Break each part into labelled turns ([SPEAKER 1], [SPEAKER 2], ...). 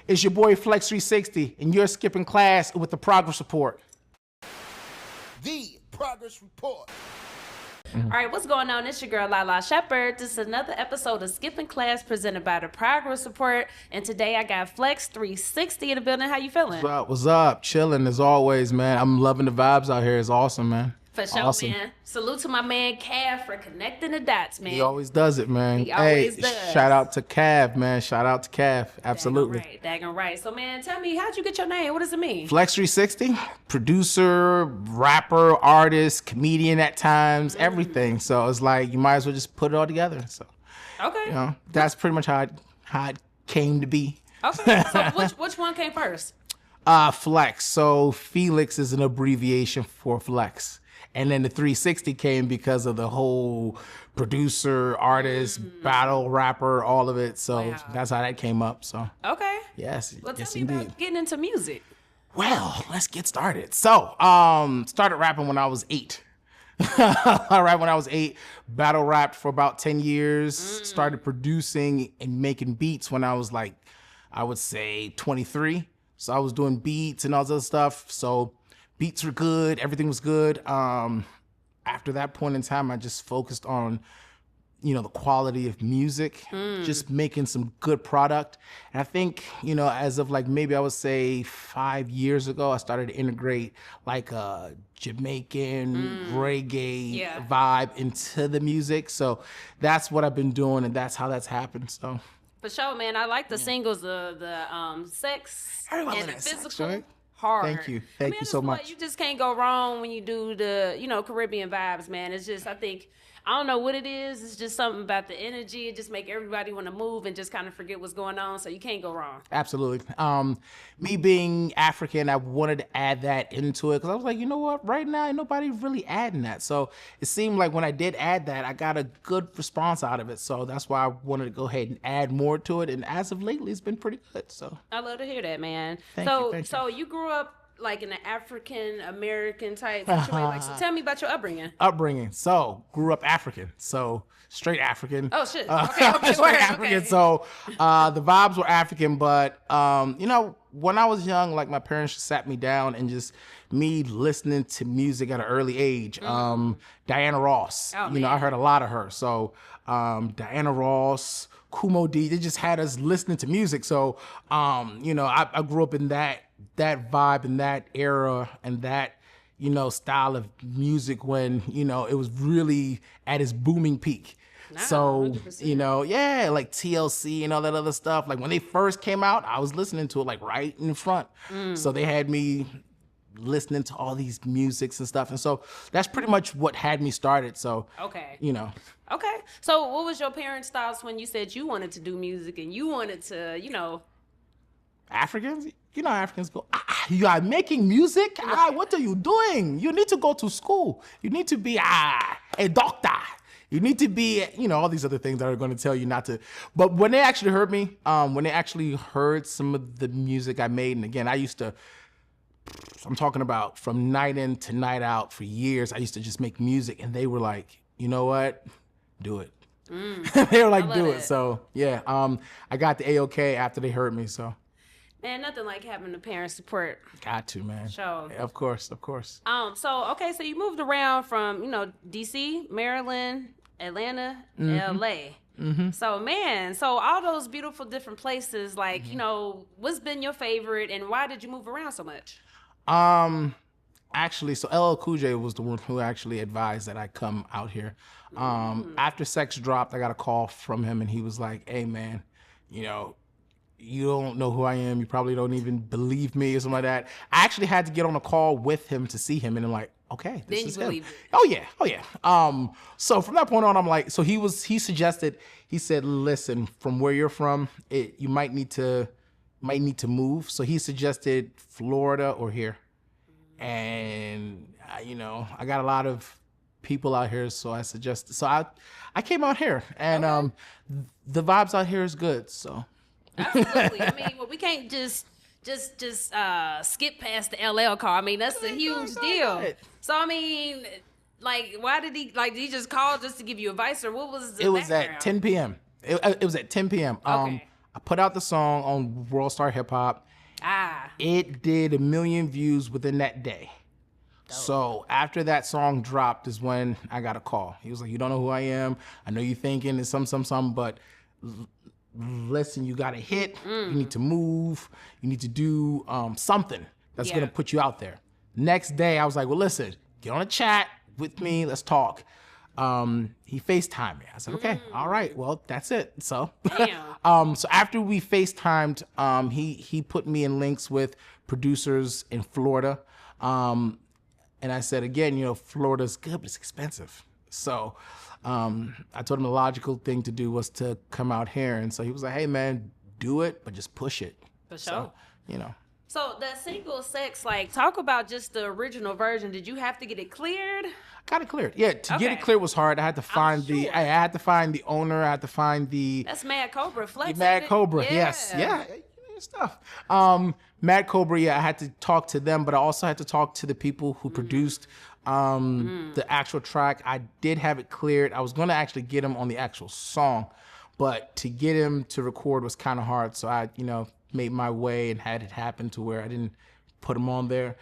[SPEAKER 1] It's your boy Flexxx360, and you're skipping class with the progress report.
[SPEAKER 2] The progress report.
[SPEAKER 3] All right, what's going on? It's your girl, Lalaa Shepard. This is another episode of Skipping Class presented by the Progress Report. And today I got Flexxx360 in the building. How you feeling?
[SPEAKER 1] What's up? Chilling as always, man. I'm loving the vibes out here. It's awesome, man.
[SPEAKER 3] For sure,
[SPEAKER 1] awesome.
[SPEAKER 3] man. Salute to my man, Cav, for connecting the dots, man.
[SPEAKER 1] He always does it, man.
[SPEAKER 3] He always does.
[SPEAKER 1] Shout out to Cav, man. Shout out to Cav. Absolutely.
[SPEAKER 3] Daggone right. So, man, tell me, how'd you get your name? What does it mean?
[SPEAKER 1] Flexxx360, producer, rapper, artist, comedian at times, everything. So it's like you might as well just put it all together. So,
[SPEAKER 3] okay.
[SPEAKER 1] You know, that's pretty much how it came to be.
[SPEAKER 3] Okay. So which one came first?
[SPEAKER 1] Flexx. So Felix is an abbreviation for Flex. And then the 360 came because of the whole producer, artist, battle rapper, all of it. So that's how that came up. So
[SPEAKER 3] okay.
[SPEAKER 1] Yes.
[SPEAKER 3] Well,
[SPEAKER 1] yes,
[SPEAKER 3] tell me
[SPEAKER 1] indeed.
[SPEAKER 3] about getting into music.
[SPEAKER 1] Well, let's get started. So, started rapping when I was 8. All right, when I was 8, battle rapped for about 10 years. Started producing and making beats when I was like, I would say 23. So I was doing beats and all this other stuff. So beats were good. Everything was good. After that point in time, I just focused on, you know, the quality of music, just making some good product. And I think, you know, as of like maybe I would say 5 years ago, I started to integrate like a Jamaican reggae vibe into the music. So that's what I've been doing, and that's how that's happened. So
[SPEAKER 3] for sure, man. I like the singles, the sex and the physical.
[SPEAKER 1] Sex, right?
[SPEAKER 3] Hard.
[SPEAKER 1] Thank you. Thank you so much.
[SPEAKER 3] You just can't go wrong when you do the, you know, Caribbean vibes, man. It's just, I think, I don't know what it is. It's just something about the energy. It just make everybody want to move and just kind of forget what's going on. So you can't go wrong.
[SPEAKER 1] Absolutely. Me being African, I wanted to add that into it because I was like, you know what? Right now, ain't nobody really adding that. So it seemed like when I did add that, I got a good response out of it. So that's why I wanted to go ahead and add more to it. And as of lately, it's been pretty good. So
[SPEAKER 3] I love to hear that, man.
[SPEAKER 1] Thank you.
[SPEAKER 3] So you grew up like in an African American type situation. Like, so tell me about your upbringing.
[SPEAKER 1] So grew up African. So straight African.
[SPEAKER 3] Oh shit. Okay.
[SPEAKER 1] Straight African. So the vibes were African, but you know, when I was young, like my parents just sat me down and just me listening to music at an early age. Diana Ross.
[SPEAKER 3] Oh,
[SPEAKER 1] you know, I heard a lot of her. So Diana Ross, Kumo D, they just had us listening to music. So you know, I grew up in that vibe and that era and that, you know, style of music when, you know, it was really at its booming peak. So,
[SPEAKER 3] 100%.
[SPEAKER 1] you know, yeah, like TLC and all that other stuff. Like when they first came out, I was listening to it like right in front. So they had me listening to all these musics and stuff. And so that's pretty much what had me started. So, you know.
[SPEAKER 3] Okay. So what was your parents' thoughts when you said you wanted to do music and you wanted to, you know?
[SPEAKER 1] Africans? You know, Africans go, you are making music? What are you doing? You need to go to school. You need to be a doctor. You need to be, you know, all these other things that are going to tell you not to. But when they actually heard me, when they actually heard some of the music I made, and again, I'm talking about from night in to night out for years, I used to just make music, and they were like, you know what? Do it. They were like, do it. So, yeah, I got the A-OK after they heard me, so.
[SPEAKER 3] Man, nothing like having the parent support.
[SPEAKER 1] Got to, man.
[SPEAKER 3] Sure.
[SPEAKER 1] Yeah, of course.
[SPEAKER 3] So you moved around from, you know, DC, Maryland, Atlanta, LA. So, man, all those beautiful different places, like, you know, what's been your favorite and why did you move around so much?
[SPEAKER 1] Actually, so LL Cool J was the one who actually advised that I come out here. After Sex dropped, I got a call from him and he was like, hey, man, you know, you don't know who I am. You probably don't even believe me or something like that. I actually had to get on a call with him to see him, and I'm like, okay, this is him. Oh yeah. So from that point on, I'm like, so he suggested, he said, listen, from where you're from, you might need to move. So he suggested Florida or here, and you know, I got a lot of people out here, so I suggested. So I came out here, and the vibes out here is good. So.
[SPEAKER 3] Absolutely. I mean, well, we can't just skip past the LL call. I mean, that's a huge deal. So, I mean, like, why did he just call just to give you advice, or what was the
[SPEAKER 1] It was at 10 p.m. It was at 10 p.m.
[SPEAKER 3] Okay.
[SPEAKER 1] I put out the song on World Star Hip Hop. It did 1 million views within that day. So after that song dropped is when I got a call. He was like, you don't know who I am. I know you're thinking it's some, but listen, you got a hit. You need to move. You need to do something that's going to put you out there. Next day, I was like, well, listen, get on a chat with me. Let's talk. He FaceTimed me. I said, okay, all right, well, that's it. So, so after we FaceTimed, he put me in links with producers in Florida. And I said, again, you know, Florida's good, but it's expensive. So I told him the logical thing to do was to come out here. And so he was like, hey, man, do it, but just push it.
[SPEAKER 3] For sure.
[SPEAKER 1] So, you know.
[SPEAKER 3] So that single Sex, like, talk about just the original version. Did you have to get it cleared?
[SPEAKER 1] Got it cleared. Yeah, to get it cleared was hard. I had to find I had to find the owner. I had to find the.
[SPEAKER 3] That's Mad Cobra, Flexxx.
[SPEAKER 1] Mad Cobra, yes, yeah, stuff. Mad Cobra, I had to talk to them, but I also had to talk to the people who produced the actual track. I did have it cleared. I was going to actually get him on the actual song, but to get him to record was kind of hard. So I, you know, made my way and had it happen to where I didn't put him on there.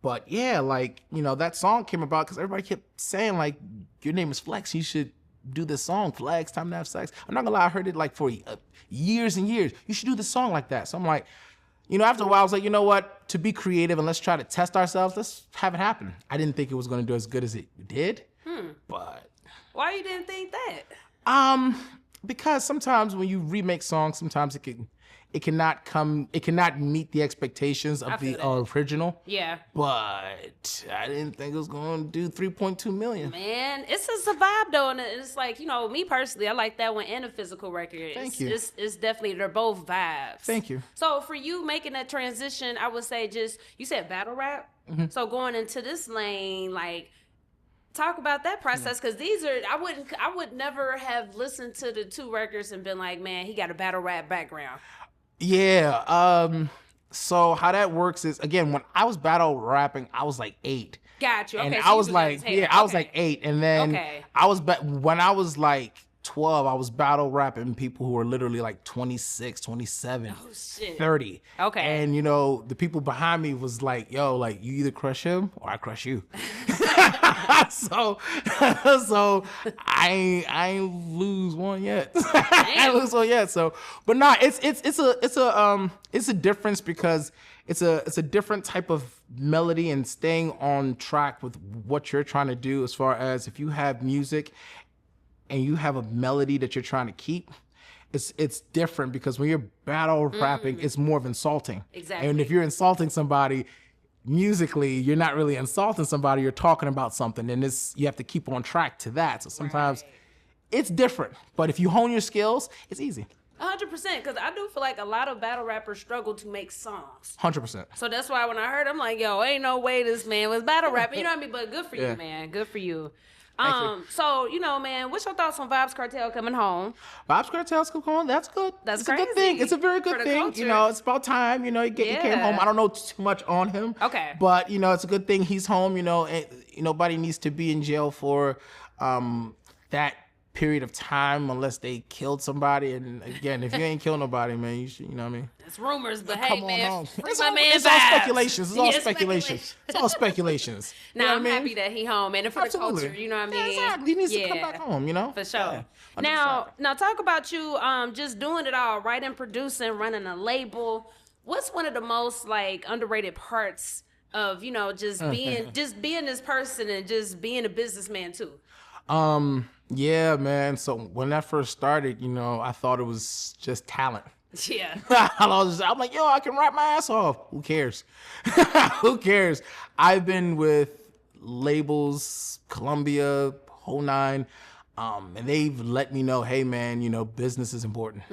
[SPEAKER 1] But yeah, like, you know, that song came about because everybody kept saying, like, your name is Flexxx, you should do this song, Flexxx, time to have sex. I'm not gonna lie, I heard it like for years and years. You should do this song like that. So I'm like, you know, after a while, I was like, you know what? To be creative and let's try to test ourselves, let's have it happen. I didn't think it was gonna do as good as it did, but.
[SPEAKER 3] Why you didn't think that?
[SPEAKER 1] Because sometimes when you remake songs, sometimes it cannot meet the expectations of the original. Yeah. But I didn't think it was going to do 3.2 million.
[SPEAKER 3] Man, it's a vibe though, and it's like, you know, me personally, I like that one and a physical record.
[SPEAKER 1] Thank you.
[SPEAKER 3] It's definitely, they're both vibes.
[SPEAKER 1] Thank you.
[SPEAKER 3] So for you making that transition, I would say just, you said battle rap. So going into this lane, like, talk about that process, because these are, I would never have listened to the two records and been like, man, he got a battle rap background.
[SPEAKER 1] Yeah. So how that works is, again, when I was battle rapping, I was like 8.
[SPEAKER 3] Got you. Okay.
[SPEAKER 1] And
[SPEAKER 3] so
[SPEAKER 1] I was like, I was like 8, and then when I was like 12, I was battle rapping people who were literally like 26, 27, 30. Okay. And you know, the people behind me was like, yo, like, you either crush him or I crush you. so I ain't lose one yet. I ain't lose one yet. So, but nah, it's a difference because it's a different type of melody and staying on track with what you're trying to do. As far as if you have music and you have a melody that you're trying to keep, it's different because when you're battle rapping, it's more of insulting. Exactly. And if you're insulting somebody musically, you're not really insulting somebody, you're talking about something, and you have to keep on track to that. So sometimes it's different, but if you hone your skills, it's easy.
[SPEAKER 3] 100%, because I do feel like a lot of battle rappers struggle to make songs.
[SPEAKER 1] 100%.
[SPEAKER 3] So that's why when I heard, I'm like, yo, ain't no way this man was battle rapping. You know what I mean? But good for you, man. Good for you. So, you know, man, what's your thoughts on Vybz Kartel coming home?
[SPEAKER 1] Vybz Kartel's coming home. That's good.
[SPEAKER 3] That's
[SPEAKER 1] crazy. A good thing. It's a very good thing. Culture. You know, it's about time. You know, he came home. I don't know too much on him. Okay. But, you know, it's a good thing he's home. You know, and nobody needs to be in jail for that period of time unless they killed somebody. And again, if you ain't killed nobody, man, you should, you know what I mean?
[SPEAKER 3] It's rumors, but hey, man,
[SPEAKER 1] it's all speculations. It's all speculations. It's all speculations.
[SPEAKER 3] Now, I'm happy that he home, and for the culture, you know what I mean?
[SPEAKER 1] Yeah, exactly. He needs to come back home, you know?
[SPEAKER 3] For sure. Yeah, now talk about you just doing it all, writing, producing, running a label. What's one of the most, like, underrated parts of, you know, just being this person and just being a businessman too?
[SPEAKER 1] Yeah, man. So when that first started, you know, I thought it was just talent.
[SPEAKER 3] Yeah.
[SPEAKER 1] I'm like, yo, I can rap my ass off. Who cares? Who cares? I've been with labels, Columbia, whole nine, and they've let me know, hey, man, you know, business is important.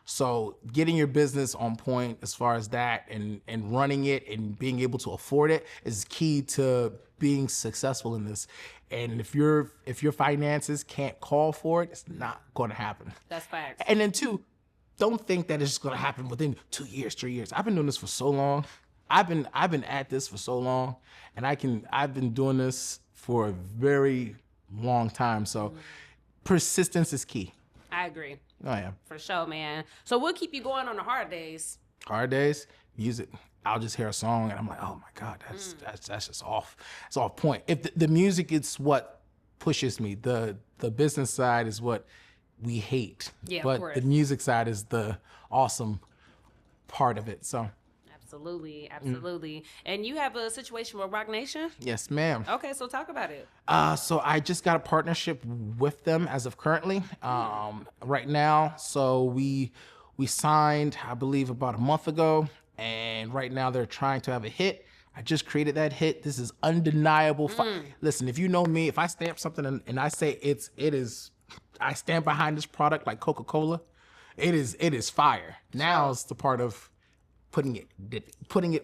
[SPEAKER 1] So getting your business on point as far as that and running it and being able to afford it is key to being successful in this. And if your finances can't call for it, it's not going to happen.
[SPEAKER 3] That's facts.
[SPEAKER 1] And then 2, don't think that it's just going to happen within 2 years, 3 years. I've been doing this for so long. I've been at this for so long, and I've been doing this for a very long time. So persistence is key.
[SPEAKER 3] I I agree.
[SPEAKER 1] Oh yeah.
[SPEAKER 3] For sure, man. So what keep you going on the hard days?
[SPEAKER 1] Hard days, music. I'll just hear a song and I'm like, oh my God, that's just off. It's off point. If the music is what pushes me, the business side is what we hate.
[SPEAKER 3] Yeah, of
[SPEAKER 1] but
[SPEAKER 3] course.
[SPEAKER 1] the music side is the awesome part of it. So
[SPEAKER 3] Absolutely, absolutely. And you have a situation with Roc Nation?
[SPEAKER 1] yes, ma'am.
[SPEAKER 3] Okay, so talk about it.
[SPEAKER 1] So I just got a partnership with them as of currently, right now. So we signed, I believe, about a month ago, and right now they're trying to have a hit. I just created that hit. This is undeniable. Listen, if you know me, if I stamp something and I say it is, I stand behind this product like Coca-Cola. It is fire. Now it's the part of putting it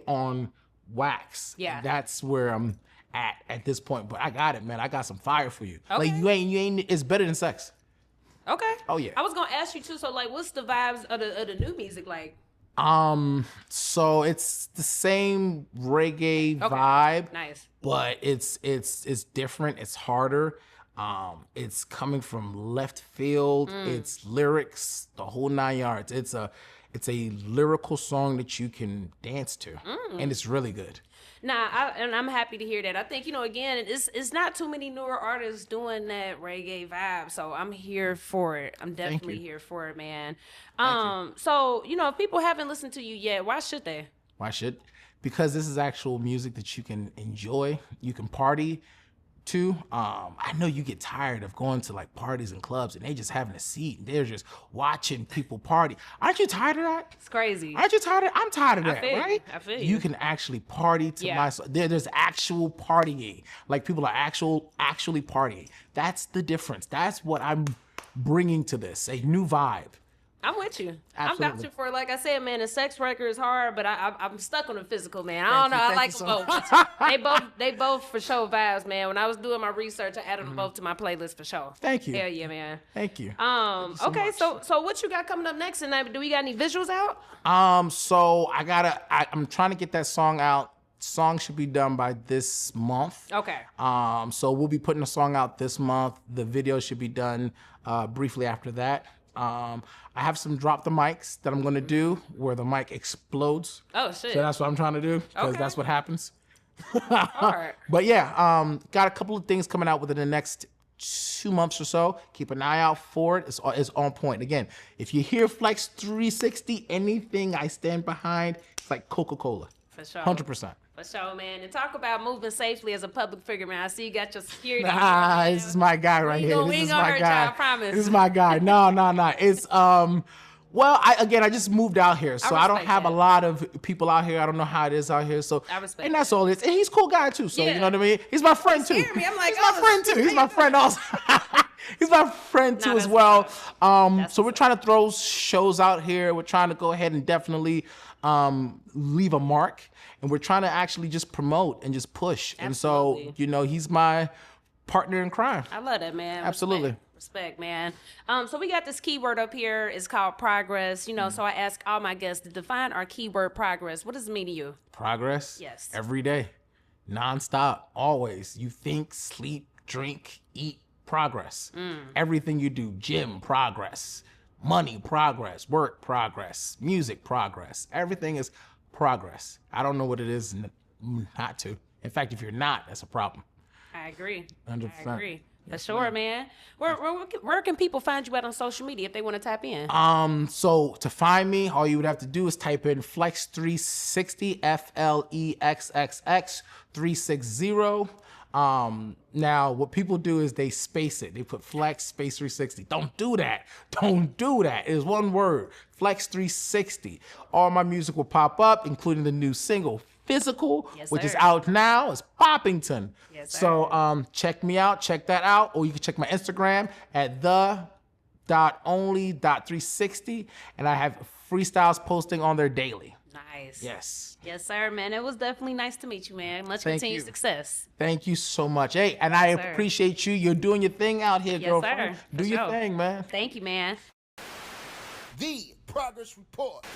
[SPEAKER 1] on wax.
[SPEAKER 3] Yeah.
[SPEAKER 1] That's where I'm at this point. But I got it, man. I got some fire for you.
[SPEAKER 3] Okay.
[SPEAKER 1] Like you ain't. It's better than sex.
[SPEAKER 3] Okay.
[SPEAKER 1] Oh, yeah.
[SPEAKER 3] I was gonna ask you too. So like, what's the vibes of the new music like?
[SPEAKER 1] So it's the same reggae vibe.
[SPEAKER 3] Nice.
[SPEAKER 1] But it's different. It's harder. It's coming from left field. It's lyrics, the whole 9 yards. It's a lyrical song that you can dance to, and it's really good.
[SPEAKER 3] And I'm happy to hear that. I think, again, it's not too many newer artists doing that reggae vibe, so I'm here for it. I'm definitely here for it, man. So, if people haven't listened to you yet, why should they?
[SPEAKER 1] Why should? Because this is actual music that you can enjoy, you can party to. I know you get tired of going to like parties and clubs and they just having a seat and they're just watching people party. Aren't you tired of that?
[SPEAKER 3] It's crazy.
[SPEAKER 1] Aren't you tired of? I'm tired of that, right?
[SPEAKER 3] I feel you.
[SPEAKER 1] You can actually party to my song. There's actual partying. Like people are actually partying. That's the difference. That's what I'm bringing to this. A new vibe.
[SPEAKER 3] I'm with you.
[SPEAKER 1] Absolutely.
[SPEAKER 3] I'm vouching for it. Like I said, man, the sex record is hard, but I'm stuck on the physical, man. I don't know. I like them both. They both for sure vibes, man. When I was doing my research, I added them both to my playlist for sure.
[SPEAKER 1] Thank you.
[SPEAKER 3] Hell yeah, man.
[SPEAKER 1] Thank you.
[SPEAKER 3] Okay, so what you got coming up next? And do we got any visuals out?
[SPEAKER 1] So I'm trying to get that song out. Song should be done by this month.
[SPEAKER 3] Okay.
[SPEAKER 1] So we'll be putting a song out this month. The video should be done briefly after that. I have some drop the mics that I'm gonna do where the mic explodes.
[SPEAKER 3] Oh shit.
[SPEAKER 1] So that's what I'm trying to do because
[SPEAKER 3] Okay.
[SPEAKER 1] that's what happens.
[SPEAKER 3] All right.
[SPEAKER 1] But yeah, got a couple of things coming out within the next 2 months or so. Keep an eye out for it. It's on point. Again, if you hear Flexxx360, anything I stand behind, it's like Coca-Cola.
[SPEAKER 3] For sure.
[SPEAKER 1] 100%.
[SPEAKER 3] For sure, man. And talk about moving safely as a public figure, man. I see you got your security.
[SPEAKER 1] This is my guy right here.
[SPEAKER 3] We
[SPEAKER 1] This
[SPEAKER 3] ain't
[SPEAKER 1] is
[SPEAKER 3] gonna
[SPEAKER 1] my
[SPEAKER 3] hurt
[SPEAKER 1] guy.
[SPEAKER 3] y'all, I promise.
[SPEAKER 1] This is my guy. No. It's well, I just moved out here, so I don't
[SPEAKER 3] respect
[SPEAKER 1] have
[SPEAKER 3] that.
[SPEAKER 1] a lot of people out here. I don't know how it is out here, so
[SPEAKER 3] I respect
[SPEAKER 1] and that's all it is. And he's a cool guy too, so you know what I mean. He's my friend too.
[SPEAKER 3] scared me. I'm like,
[SPEAKER 1] he's my
[SPEAKER 3] oh,
[SPEAKER 1] friend too. He's my friend also. He's my friend too as
[SPEAKER 3] that's
[SPEAKER 1] well.
[SPEAKER 3] what's
[SPEAKER 1] So we're trying to throw shows out here. We're trying to go ahead and definitely leave a mark, and we're trying to actually just promote and just push.
[SPEAKER 3] Absolutely.
[SPEAKER 1] And so he's my partner in crime.
[SPEAKER 3] I love that, man.
[SPEAKER 1] Absolutely.
[SPEAKER 3] Respect, man. So we got this keyword up here. It's called progress. So I ask all my guests to define our keyword progress. What does it mean to you?
[SPEAKER 1] Progress.
[SPEAKER 3] Yes.
[SPEAKER 1] Every day, nonstop, always. You think, sleep, drink, eat. Progress. Everything you do, gym, progress. Money, progress. Work, progress. Music, progress. Everything is progress. I don't know what it is not to. In fact, if you're not, that's a problem.
[SPEAKER 3] I agree.
[SPEAKER 1] 100%.
[SPEAKER 3] I agree. For sure, man. Where can people find you at on social media if they want to tap in?
[SPEAKER 1] So to find me, all you would have to do is type in Flexxx360, FLEXXX 360. Now what people do is they space it. They put Flex space 360. Don't do that. Don't do that. It is one word. Flexx360. All my music will pop up, including the new single Physical,
[SPEAKER 3] Yes,
[SPEAKER 1] which is
[SPEAKER 3] sir.
[SPEAKER 1] out now. It's Poppington.
[SPEAKER 3] Yes, sir.
[SPEAKER 1] So check me out. Check that out. Or you can check my Instagram at the.only.360. And I have freestyles posting on there daily.
[SPEAKER 3] Nice.
[SPEAKER 1] Yes.
[SPEAKER 3] Yes, sir, man. It was definitely nice to meet you, man. Much
[SPEAKER 1] Thank
[SPEAKER 3] continued
[SPEAKER 1] you.
[SPEAKER 3] success.
[SPEAKER 1] Thank you so much. Hey, and I
[SPEAKER 3] sir.
[SPEAKER 1] appreciate you. You're doing your thing out here,
[SPEAKER 3] Yes,
[SPEAKER 1] girlfriend.
[SPEAKER 3] sir.
[SPEAKER 1] Do
[SPEAKER 3] For
[SPEAKER 1] your
[SPEAKER 3] sure.
[SPEAKER 1] thing, man.
[SPEAKER 3] Thank you, man.
[SPEAKER 2] The Progress Report.